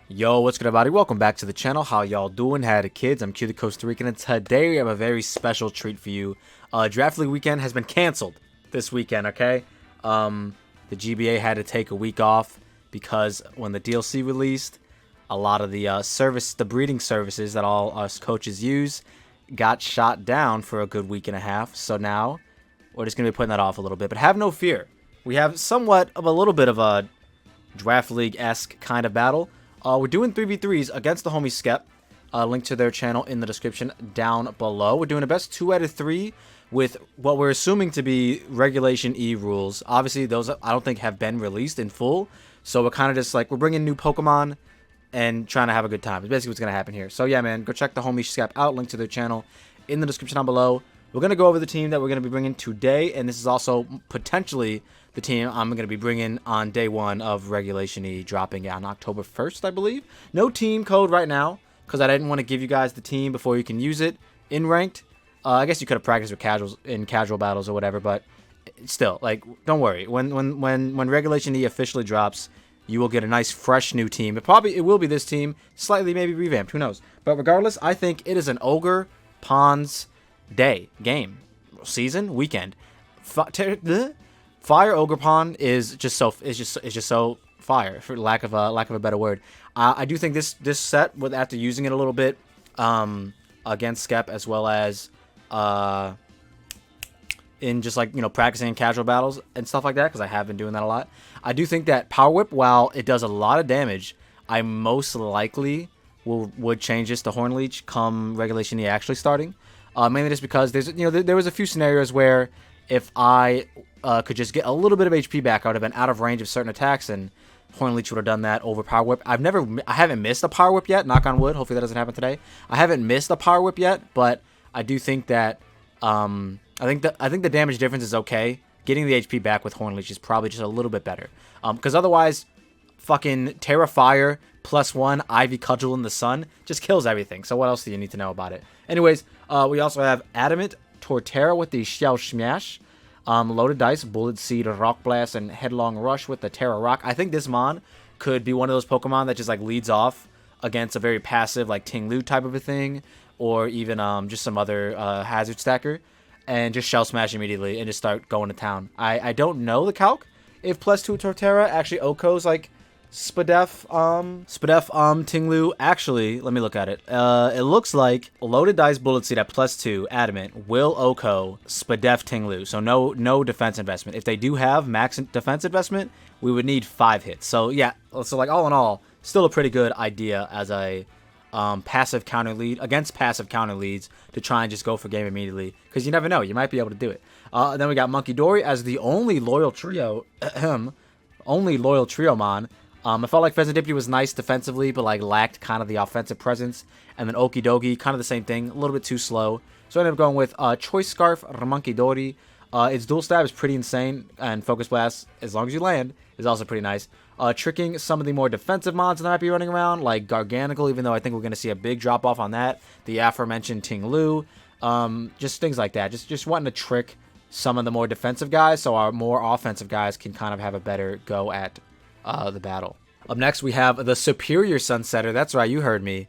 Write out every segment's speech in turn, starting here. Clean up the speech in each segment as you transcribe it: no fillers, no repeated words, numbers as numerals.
Yo, what's good, everybody? Welcome back to the channel. How y'all doing? Howdy, kids? I'm Q the Costa Rican, and today we have a very special treat for you. Draft League weekend has been canceled this weekend, okay? The GBA had to take a week off because when the DLC released, a lot of the breeding services that all us coaches use got shot down for a good week and a half. So now we're just going to be putting that off a little bit. But have no fear. We have somewhat of a little bit of a Draft League-esque kind of battle. We're doing 3v3s against the homie Skep. Link to their channel in the description down below. We're doing a best 2 out of 3 with what we're assuming to be Regulation E rules. Obviously, those I don't think have been released in full. So we're kind of just like, we're bringing new Pokemon and trying to have a good time. It's basically what's going to happen here. So yeah, man, go check the homie Skep out. Link to their channel in the description down below. We're going to go over the team that we're going to be bringing today. And this is also potentially the team I'm going to be bringing on day 1 of Regulation E, dropping on October 1st, I believe. No team code right now, because I didn't want to give you guys the team before you can use it in ranked. I guess you could have practiced with casuals in casual battles or whatever, but still, like, don't worry. When Regulation E officially drops, you will get a nice, fresh new team. It will be this team, slightly maybe revamped, who knows. But regardless, I think it is an Ogre Pawns day, game, season, weekend. Fire Ogerpon is just so fire, for lack of a better word. I do think this set, after using it a little bit against Skep, as well as in just, like, you know, practicing in casual battles and stuff like that, because I have been doing that a lot. I do think that Power Whip, while it does a lot of damage, I most likely would change this to Horn Leech come Regulation E actually starting. Mainly just because there was a few scenarios where if I could just get a little bit of HP back, I would have been out of range of certain attacks, and Horn Leech would have done that over Power Whip. I haven't missed a Power Whip yet, knock on wood, hopefully that doesn't happen today. I haven't missed a Power Whip yet, but I do think that, I think the damage difference is okay. Getting the HP back with Horn Leech is probably just a little bit better. Because otherwise, fucking Terra Fire +1 Ivy Cudgel in the Sun just kills everything. So what else do you need to know about it? Anyways, we also have Adamant Torterra with the Shell Smash. Loaded Dice, Bullet Seed, Rock Blast, and Headlong Rush with the Terra Rock. I think this Mon could be one of those Pokemon that just, like, leads off against a very passive, like, Ting Lu type of a thing, or even just some other Hazard Stacker, and just Shell Smash immediately and just start going to town. I don't know the calc if +2 Torterra actually OHKOs, like, Skepvt, Ting-Lu. Actually, let me look at it. It looks like Loaded Dice Bullet Seed at +2 Adamant will OHKO Skepvt, Ting-Lu. So no defense investment. If they do have max defense investment, we would need 5 hits. So yeah, so like all in all, still a pretty good idea as a passive counter lead against passive counter leads to try and just go for game immediately, because you never know, you might be able to do it. Then we got Monkey Dory as the only loyal trio, mon. I felt like Pheasantipede was nice defensively, but like lacked kind of the offensive presence. And then Okie Dokie, kind of the same thing, a little bit too slow. So I ended up going with Choice Scarf, Monkey Dory. Its dual stab is pretty insane, and Focus Blast, as long as you land, is also pretty nice. Tricking some of the more defensive mods that might be running around, like Garganical, even though I think we're going to see a big drop off on that. The aforementioned Ting Lu, just things like that. Just wanting to trick some of the more defensive guys, so our more offensive guys can kind of have a better go at the battle. Up next, we have the Superior Sunsetter. That's right, you heard me.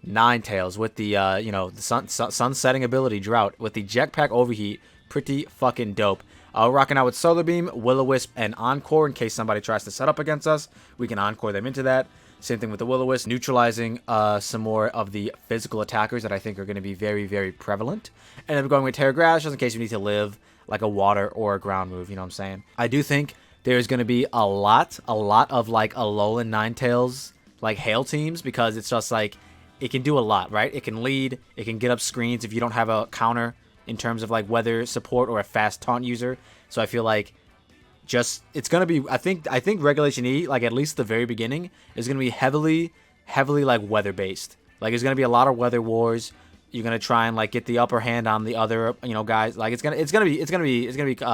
Ninetales with the the sun-setting ability Drought with the Jetpack Overheat. Pretty fucking dope. Rocking out with Solar Beam, Will-O-Wisp, and Encore in case somebody tries to set up against us. We can Encore them into that. Same thing with the Will-O-Wisp, neutralizing some more of the physical attackers that I think are going to be very, very prevalent. And then we're going with Terra Grass just in case you need to live like a water or a ground move, you know what I'm saying? I do think there's going to be a lot of like Alolan Ninetales, like Hail teams, because it's just like, it can do a lot, right? It can lead, it can get up screens if you don't have a counter in terms of like weather support or a fast taunt user. So I feel like it's going to be, I think Regulation E, like at least the very beginning, is going to be heavily like weather based. Like there's going to be a lot of weather wars. You're going to try and like get the upper hand on the other, guys. Like it's going to be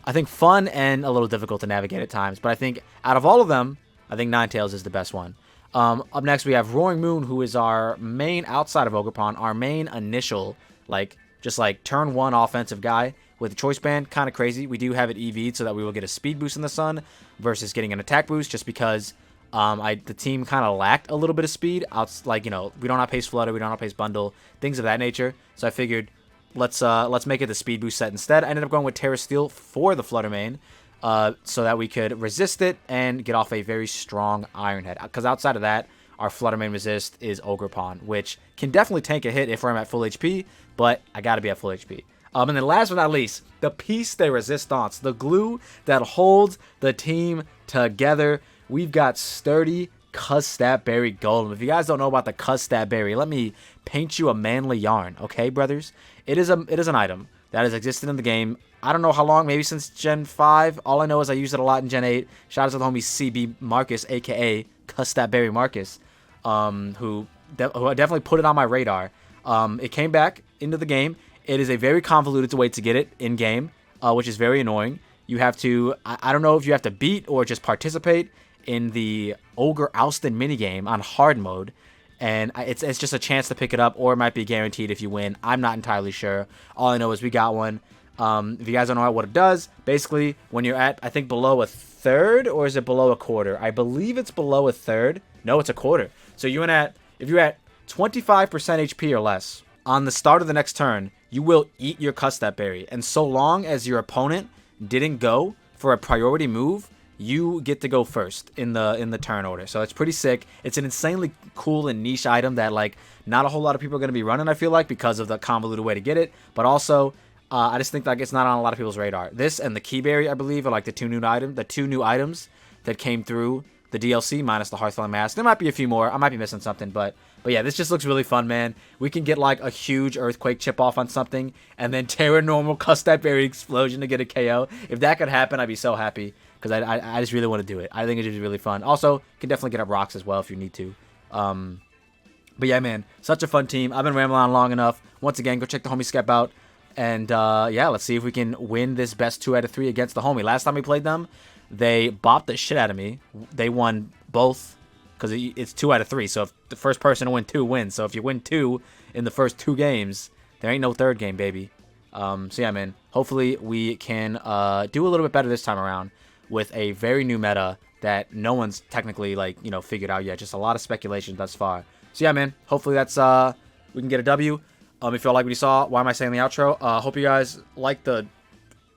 I think fun and a little difficult to navigate at times. But I think out of all of them, I think Ninetales is the best one. Up next, we have Roaring Moon, who is our main, outside of Ogerpon, our main initial, like, just like turn 1 offensive guy. With the Choice Band, kind of crazy. We do have it EV'd so that we will get a speed boost in the sun versus getting an attack boost, just because The team kind of lacked a little bit of speed. Like, you know, we don't outpace Flutter, we don't outpace Bundle, things of that nature. So I figured let's make it the speed boost set instead. I ended up going with Terra Steel for the Flutter main, so that we could resist it and get off a very strong Iron Head. Because outside of that, our Flutter main resist is Ogre Pawn, which can definitely tank a hit if I'm at full HP, but I gotta be at full HP. And then last but not least, the piece de resistance, the glue that holds the team together. We've got sturdy Custap Berry Golem. If you guys don't know about the Custap Berry, let me paint you a manly yarn, okay, brothers? It is an item that has existed in the game. I don't know how long, maybe since Gen 5. All I know is I used it a lot in Gen 8. Shout out to the homie CB Marcus, a.k.a. Custap Berry Marcus, who definitely put it on my radar. It came back into the game. It is a very convoluted way to get it in-game, which is very annoying. You have to, I don't know if you have to beat or just participate in the Ogre Oustin minigame on hard mode, and it's just a chance to pick it up, or it might be guaranteed if you win. I'm not entirely sure. All I know is we got one. If you guys don't know what it does, basically when you're at, I think, below a third, or is it below a quarter? I believe it's below a third. No, it's a quarter. So if you're at 25% HP or less on the start of the next turn, you will eat your Custap Berry, and so long as your opponent didn't go for a priority move, you get to go first in the turn order. So it's pretty sick. It's an insanely cool and niche item that, like, not a whole lot of people are going to be running, I feel like, because of the convoluted way to get it. But also, I just think like it's not on a lot of people's radar. This and the Keyberry, I believe, are like the two new items that came through the DLC minus the Hearthfang Mask. There might be a few more. I might be missing something, but yeah, this just looks really fun, man. We can get like a huge Earthquake chip off on something, and then Terra normal Custap Berry Explosion to get a KO. If that could happen, I'd be so happy, because I just really want to do it. I think it's just really fun. Also, can definitely get up rocks as well if you need to. But yeah, man, such a fun team. I've been rambling on long enough. Once again, go check the homie Skep out. And yeah, let's see if we can win this best 2 out of 3 against the homie. Last time we played them, they bopped the shit out of me. They won both, because it's 2 out of 3. So if the first person to win 2 wins. So if you win 2 in the first 2 games, there ain't no third game, baby. So yeah, man. Hopefully we can do a little bit better this time around with a very new meta that no one's technically, like, you know, figured out yet. Just a lot of speculation thus far. So yeah, man. Hopefully that's we can get a W. If y'all like what you saw, why am I saying the outro? Hope you guys like the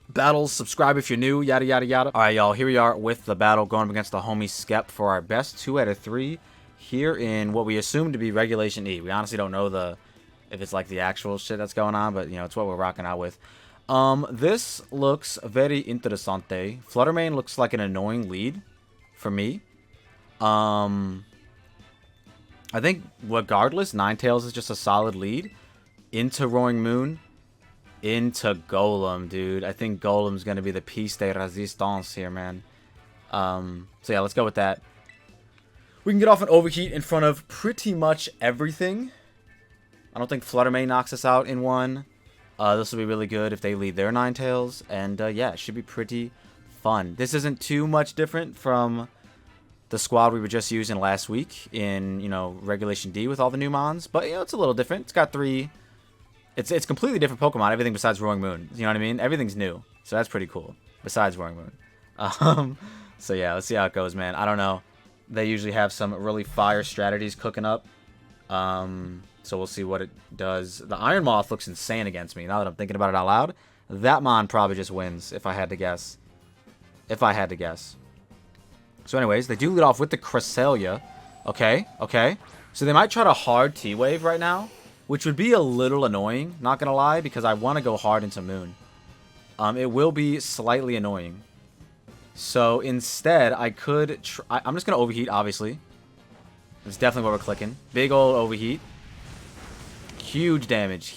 battles. Subscribe if you're new, yada, yada, yada. All right, y'all, here we are with the battle going up against the homie Skep for our best 2 out of 3 here in what we assume to be Regulation E. We honestly don't know if it's like the actual shit that's going on, but, you know, it's what we're rocking out with. This looks very interessante. Fluttermane looks like an annoying lead for me. I think regardless, Ninetales is just a solid lead. Into Roaring Moon, into Golem, dude. I think Golem's going to be the piece de resistance here, man. So yeah, let's go with that. We can get off an Overheat in front of pretty much everything. I don't think Fluttermane knocks us out in one. This will be really good if they lead their Ninetales. And yeah, it should be pretty fun. This isn't too much different from the squad we were just using last week in, you know, Regulation D with all the new mons. But, you know, it's a little different. It's got 3... It's completely different Pokemon, everything besides Roaring Moon. You know what I mean? Everything's new. So that's pretty cool. Besides Roaring Moon. So yeah, let's see how it goes, man. I don't know. They usually have some really fire strategies cooking up. So we'll see what it does. The Iron Moth looks insane against me, now that I'm thinking about it out loud. That mon probably just wins, if I had to guess. So anyways, they do lead off with the Cresselia. Okay. So they might try to hard T-Wave right now, which would be a little annoying, not gonna lie, because I want to go hard into Moon. It will be slightly annoying. So instead, I could I'm just gonna Overheat, obviously. That's definitely what we're clicking. Big old Overheat. Huge damage.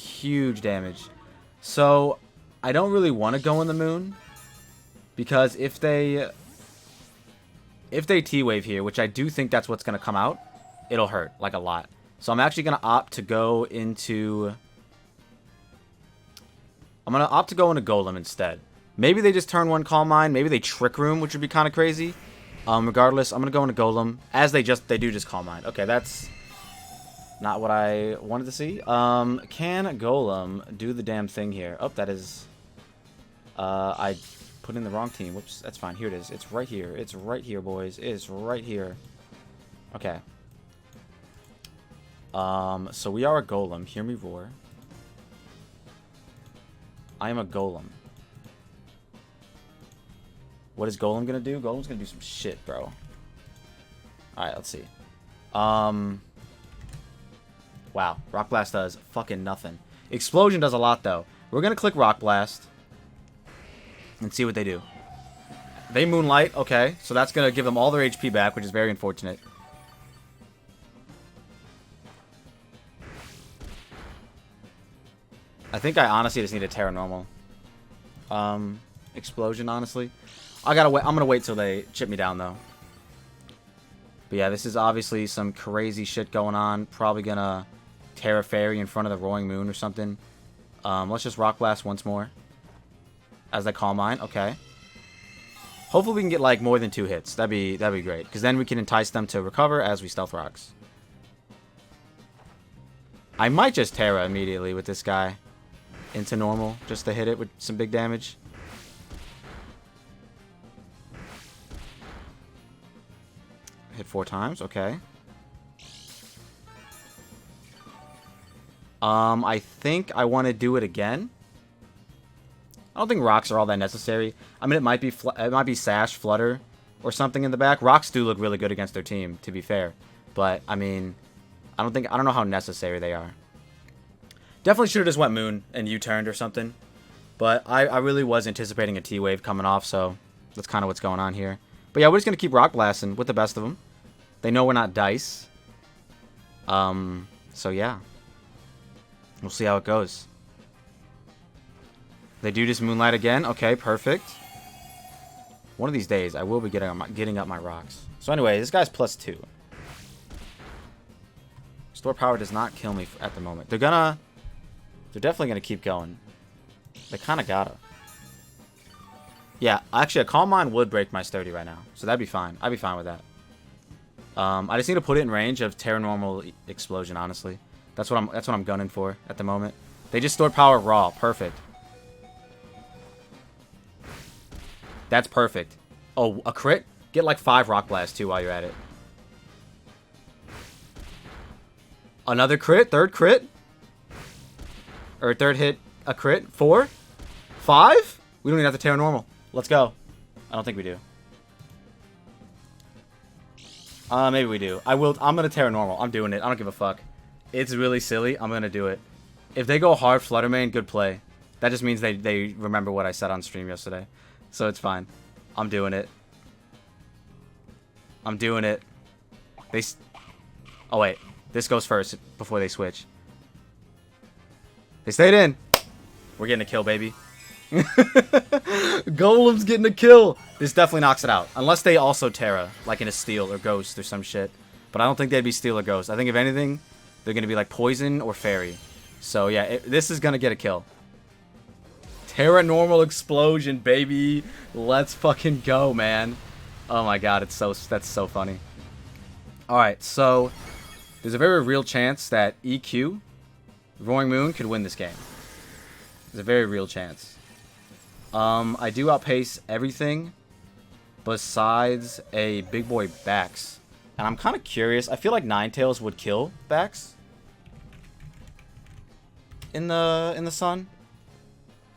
So I don't really want to go in the Moon, because if they T-Wave here, which I do think that's what's gonna come out, it'll hurt like a lot. So I'm actually going to opt to go into... Golem instead. Maybe they just turn 1 Calm Mind. Maybe they Trick Room, which would be kind of crazy. Regardless, I'm going to go into Golem. As they do just Calm Mind. Okay, that's not what I wanted to see. Can Golem do the damn thing here? Oh, that is... I put in the wrong team. Whoops, that's fine. Here it is. It's right here. It's right here, boys. It's right here. Okay. So we are a Golem. Hear me roar. I am a Golem. What is Golem gonna do? Golem's gonna do some shit, bro. Alright, let's see. Wow. Rock Blast does fucking nothing. Explosion does a lot, though. We're gonna click Rock Blast. And see what they do. They Moonlight. Okay. So that's gonna give them all their HP back, which is very unfortunate. I think I honestly just need a Terra Normal. Explosion, honestly. I gotta wait. I'm gonna wait till they chip me down, though. But yeah, this is obviously some crazy shit going on. Probably gonna Terra Fairy in front of the Roaring Moon or something. Let's just Rock Blast once more. As I Calm Mind. Okay. Hopefully we can get like more than 2 hits. That'd be great. Because then we can entice them to recover as we Stealth Rocks. I might just Terra immediately with this guy. Into normal. Just to hit it with some big damage. Hit 4 times. Okay. I think I want to do it again. I don't think rocks are all that necessary. I mean, it might be Sash, Flutter, or something in the back. Rocks do look really good against their team, to be fair. But I mean, I don't know how necessary they are. Definitely should have just went Moon and U-turned or something. But I really was anticipating a T-Wave coming off, so that's kind of what's going on here. But yeah, we're just gonna keep Rock Blasting with the best of them. They know we're not dice. So yeah. We'll see how it goes. They do just Moonlight again. Okay, perfect. One of these days, I will be getting up my rocks. So anyway, this guy's +2. Store Power does not kill me at the moment. They're definitely gonna keep going. They kind of gotta. Yeah, actually, a Calm Mind would break my Sturdy right now. So that'd be fine. I'd be fine with that. I just need to put it in range of Terra Normal Explosion, honestly. That's what I'm gunning for at the moment. They just Store Power raw. Perfect. That's perfect. Oh, a crit? Get like 5 Rock Blasts too while you're at it. Another crit? Third crit? Or third hit, a crit? 4? 5? We don't even have to Terra Normal. Let's go. I don't think we do. Maybe we do. I'm gonna Terra Normal. I'm doing it. I don't give a fuck. It's really silly. I'm gonna do it. If they go hard Flutter Mane, good play. That just means they remember what I said on stream yesterday. So it's fine. I'm doing it. I'm doing it. Oh wait. This goes first before they switch. They stayed in. We're getting a kill, baby. Golem's getting a kill. This definitely knocks it out. Unless they also Terra, like in a Steel or Ghost or some shit. But I don't think they'd be Steel or Ghost. I think if anything, they're going to be like Poison or Fairy. So yeah, this is going to get a kill. Terra Normal Explosion, baby. Let's fucking go, man. Oh my god, that's so funny. Alright, so there's a very real chance that EQ, Roaring Moon, could win this game. There's a very real chance. I do outpace everything besides a big boy Bax. And I'm kind of curious. I feel like Ninetales would kill Bax in the sun.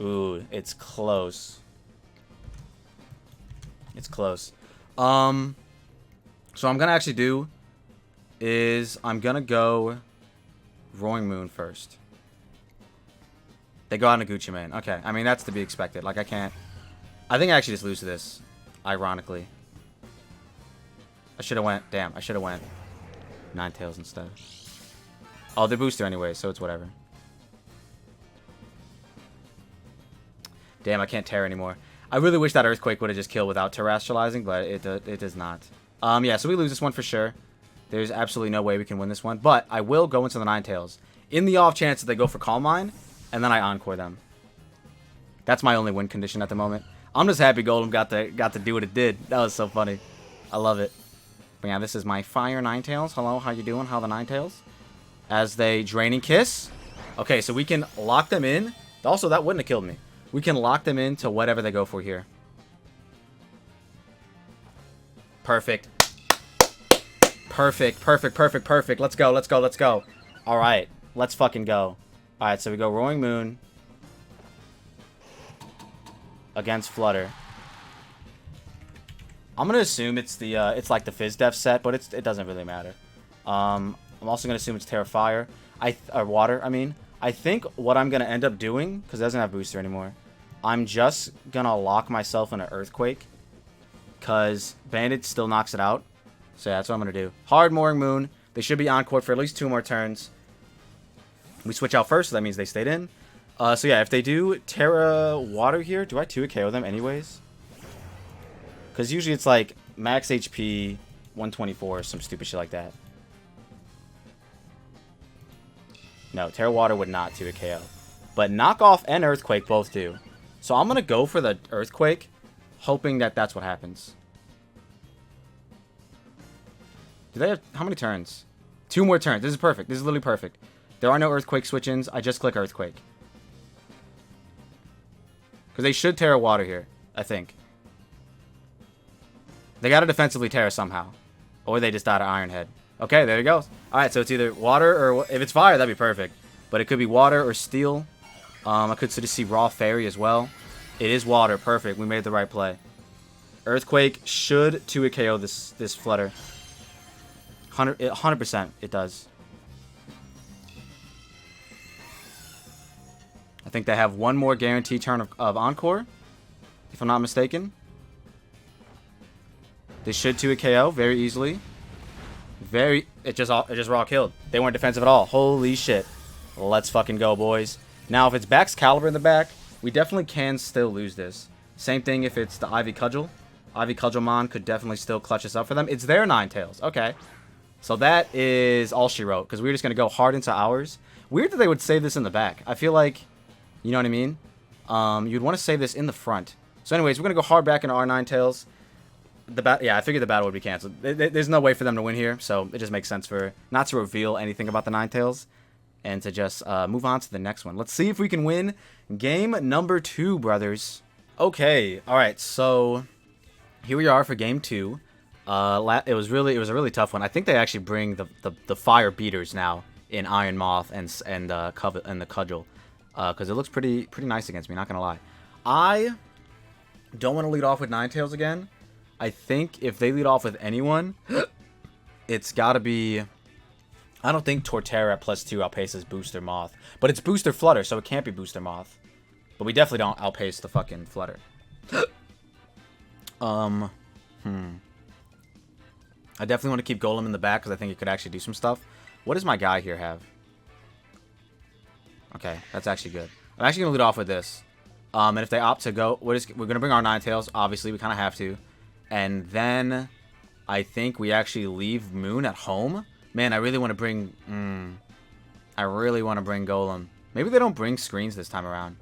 Ooh, it's close. It's close. So I'm gonna actually do is I'm gonna go Roaring Moon first. They go out in a Gucci Mane. Okay, I mean that's to be expected. Like I think I actually just lose to this. Ironically, I should have went. Damn, I should have went Ninetales instead. Oh, they're booster anyway, so it's whatever. Damn, I can't Terra anymore. I really wish that Earthquake would have just killed without terrestrializing, but it does not. Yeah, so we lose this one for sure. There's absolutely no way we can win this one, but I will go into the Ninetales in the off chance that they go for Calm Mind, and then I Encore them. That's my only win condition at the moment. I'm just happy Golem got to do what it did. That was so funny. I love it. But yeah, this is my Fire Ninetales. Hello, how you doing? How the Ninetales? As they Draining Kiss. Okay, so we can lock them in. Also, that wouldn't have killed me. We can lock them into whatever they go for here. Perfect. Perfect, perfect, perfect, perfect. Let's go, let's go, let's go. All right, let's fucking go. All right, so we go Roaring Moon against Flutter. I'm gonna assume it's the it's like the Fizdef set, but it doesn't really matter. I'm also gonna assume it's Terra Fire, or Water. I mean, I think what I'm gonna end up doing, because it doesn't have booster anymore, I'm just gonna lock myself in an Earthquake, because Bandit still knocks it out. So yeah, that's what I'm gonna do. Hard Roaring Moon. They should be on court for at least 2 more turns. We switch out first, so that means they stayed in. So yeah, if they do Terra Water here, do I 2 KO them anyways? Because usually it's like max HP, 124, some stupid shit like that. No, Terra Water would not 2 KO. But Knockoff and Earthquake both do. So I'm going to go for the Earthquake, hoping that that's what happens. Do they have... How many turns? 2 more turns. This is perfect. This is literally perfect. There are no Earthquake switch-ins. I just click Earthquake. Because they should Terra Water here, I think. They got to defensively Terra somehow. Or they just died of Iron Head. Okay, there you go. Alright, so it's either Water or... If it's Fire, that'd be perfect. But it could be Water or Steel. I could just see Raw Fairy as well. It is Water. Perfect. We made the right play. Earthquake should 2 KO this Flutter. 100% it does. I think they have 1 more guaranteed turn of Encore, if I'm not mistaken. They should 2 KO very easily. It just raw killed. They weren't defensive at all. Holy shit. Let's fucking go, boys. Now, if it's Bax Caliber in the back, we definitely can still lose this. Same thing if it's the Ivy Cudgel. Ivy Cudgelmon could definitely still clutch us up for them. It's their Ninetales. Okay. So that is all she wrote, because we were just going to go hard into ours. Weird that they would save this in the back. I feel like, you know what I mean? You'd want to save this in the front. So anyways, we're going to go hard back into our Ninetales. Yeah, I figured the battle would be canceled. There's no way for them to win here, so it just makes sense for not to reveal anything about the Ninetales and to just move on to the next one. Let's see if we can win game number 2, brothers. Okay, all right, so here we are for game 2. It was a really tough one. I think they actually bring the fire beaters now in Iron Moth and the Cudgel, because it looks pretty nice against me. Not gonna lie, I don't want to lead off with Ninetales again. I think if they lead off with anyone, it's got to be... I don't think Torterra +2 outpaces Booster Moth. But it's Booster Flutter, so it can't be Booster Moth. But we definitely don't outpace the fucking Flutter. I definitely want to keep Golem in the back, because I think he could actually do some stuff. What does my guy here have? Okay, that's actually good. I'm actually going to lead off with this. And if they opt to go... We're going to bring our Ninetales. Obviously, we kind of have to. And then I think we actually leave Moon at home. Man, I really want to bring... I really want to bring Golem. Maybe they don't bring screens this time around.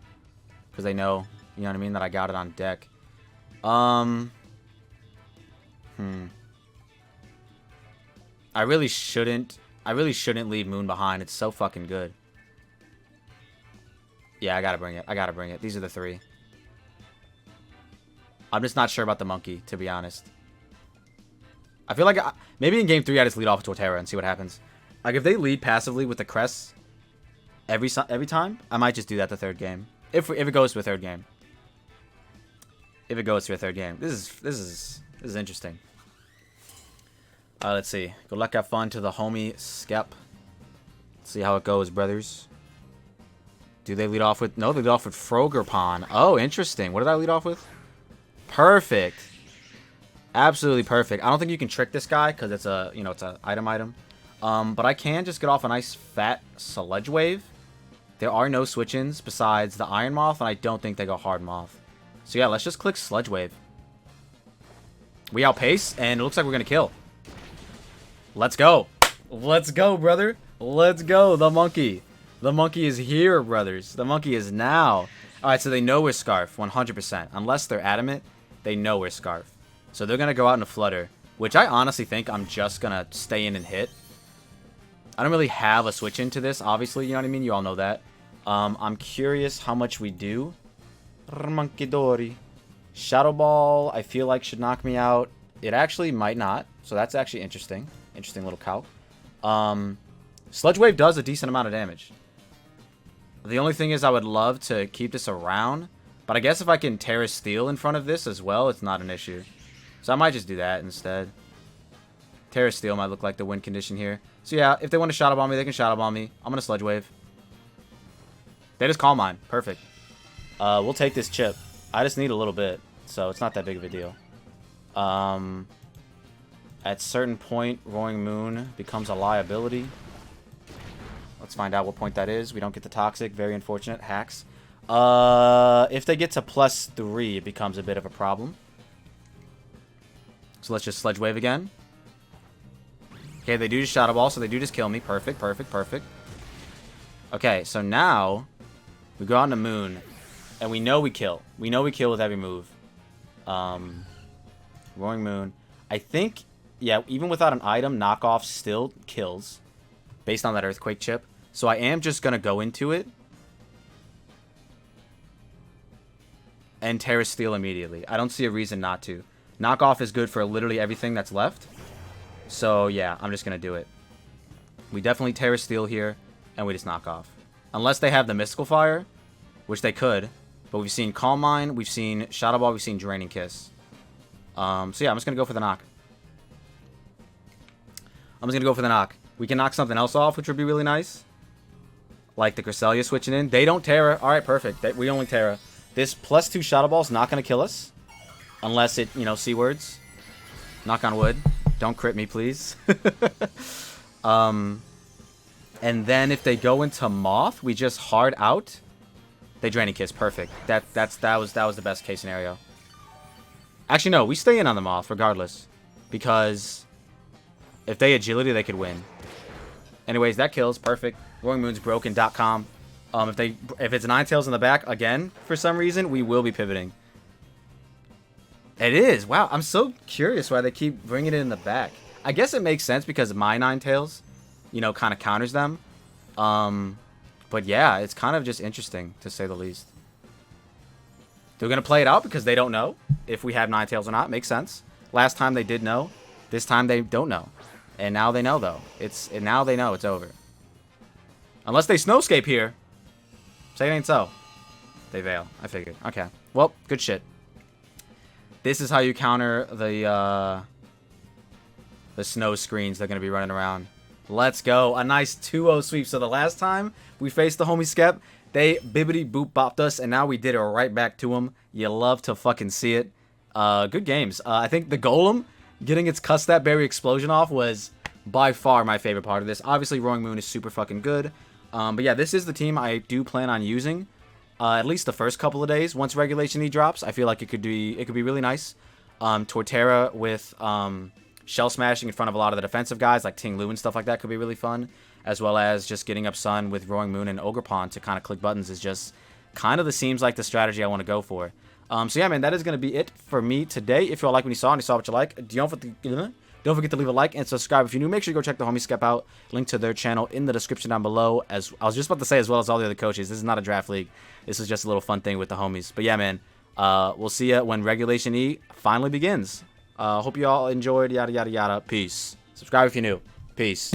Because they know, you know what I mean, that I got it on deck. I really shouldn't leave Moon behind. It's so fucking good. Yeah, I gotta bring it. I gotta bring it. These are the 3. I'm just not sure about the monkey, to be honest. I feel like maybe in game 3 I just lead off with Torterra and see what happens. Like if they lead passively with the crests every time, I might just do that the 3rd game. If it goes to a 3rd game. If it goes to a 3rd game. This is interesting. Let's see. Good luck, have fun to the homie Skep. Let's see how it goes, brothers. Do they lead off with... No, they lead off with Frogerpon. Oh, interesting. What did I lead off with? Perfect. Absolutely perfect. I don't think you can trick this guy because it's a, you know, it's a item. But I can just get off a nice fat Sludge Wave. There are no switch-ins besides the Iron Moth, and I don't think they go Hard Moth. So yeah, let's just click Sludge Wave. We outpace, and it looks like we're gonna kill. Let's go. Let's go, brother. Let's go. The monkey. The monkey is here, brothers. The monkey is now. Alright, so they know we're Scarf, 100%. Unless they're adamant, they know we're Scarf. So they're going to go out in a Flutter, which I honestly think I'm just going to stay in and hit. I don't really have a switch into this, obviously, you know what I mean? You all know that. I'm curious how much we do. Monkey Shadow Ball, I feel like should knock me out. It actually might not, so that's actually interesting. Interesting little calc. Sludge Wave does a decent amount of damage. The only thing is I would love to keep this around. But I guess if I can Terra Steel in front of this as well, it's not an issue. So I might just do that instead. Terra Steel might look like the win condition here. So yeah, if they want to Shadow Ball me, they can Shadow Ball me. I'm going to Sludge Wave. They just Calm Mind. Perfect. We'll take this chip. I just need a little bit, so it's not that big of a deal. At certain point, Roaring Moon becomes a liability. Let's find out what point that is. We don't get the Toxic. Very unfortunate. Hacks. If they get to +3, it becomes a bit of a problem. So let's just Sludge Wave again. Okay, they do just Shadow Ball, so they do just kill me. Perfect, perfect, perfect. Okay, so now we go on to Moon, and we know we kill. We know we kill with every move. Roaring Moon. I think, yeah, even without an item, Knockoff still kills based on that Earthquake chip. So I am just going to go into it and Terra Steel immediately. I don't see a reason not to. Knockoff is good for literally everything that's left. So, yeah, I'm just going to do it. We definitely Terra Steel here, and we just knock off. Unless they have the Mystical Fire, which they could. But we've seen Calm Mind, we've seen Shadow Ball, we've seen Draining Kiss. So, yeah, I'm just going to go for the knock. We can knock something else off, which would be really nice. Like the Cresselia switching in. They don't Terra. Alright, perfect. We only Terra. This +2 Shadow Ball is not going to kill us. Unless it, you know, C-words. Knock on wood. Don't crit me, please. And then if they go into Moth, we just hard out. They Draining Kiss. Perfect. That was the best case scenario. Actually, no. We stay in on the Moth regardless. Because if they Agility, they could win. Anyways, that kills. Perfect. Roaring Moon's broken.com. If it's Ninetales in the back, again, for some reason, we will be pivoting. It is. Wow, I'm so curious why they keep bringing it in the back. I guess it makes sense because my Ninetales, you know, kind of counters them. But yeah, it's kind of just interesting, to say the least. They're going to play it out because they don't know if we have Ninetales or not. Makes sense. Last time they did know. This time they don't know. And now they know, though. Now they know it's over. Unless they Snowscape here. Say it ain't so. They Veil. I figured. Okay. Well, good shit. This is how you counter the snow screens they're going to be running around. Let's go. A nice 2-0 sweep. So the last time we faced the homie Skep, they bibbity boop bopped us, and now we did it right back to them. You love to fucking see it. Good games. I think the Golem getting its Custap Berry Explosion off was by far my favorite part of this. Obviously, Roaring Moon is super fucking good. But yeah, this is the team I do plan on using. At least the first couple of days, once Regulation E drops, I feel like it could be really nice. Torterra with Shell Smashing in front of a lot of the defensive guys, like Ting Lu and stuff like that, could be really fun. As well as just getting up Sun with Roaring Moon and Ogerpon to kind of click buttons is just kind of seems like the strategy I want to go for. So yeah, man, that is going to be it for me today. If you all like what you saw and you saw what you like, don't forget to leave a like and subscribe if you're new. Make sure you go check the homie Skep out. Link to their channel in the description down below. As I was just about to say, as well as all the other coaches. This is not a draft league. This is just a little fun thing with the homies. But yeah, man, we'll see you when Regulation E finally begins. Hope you all enjoyed. Yada, yada, yada. Peace. Subscribe if you're new. Peace.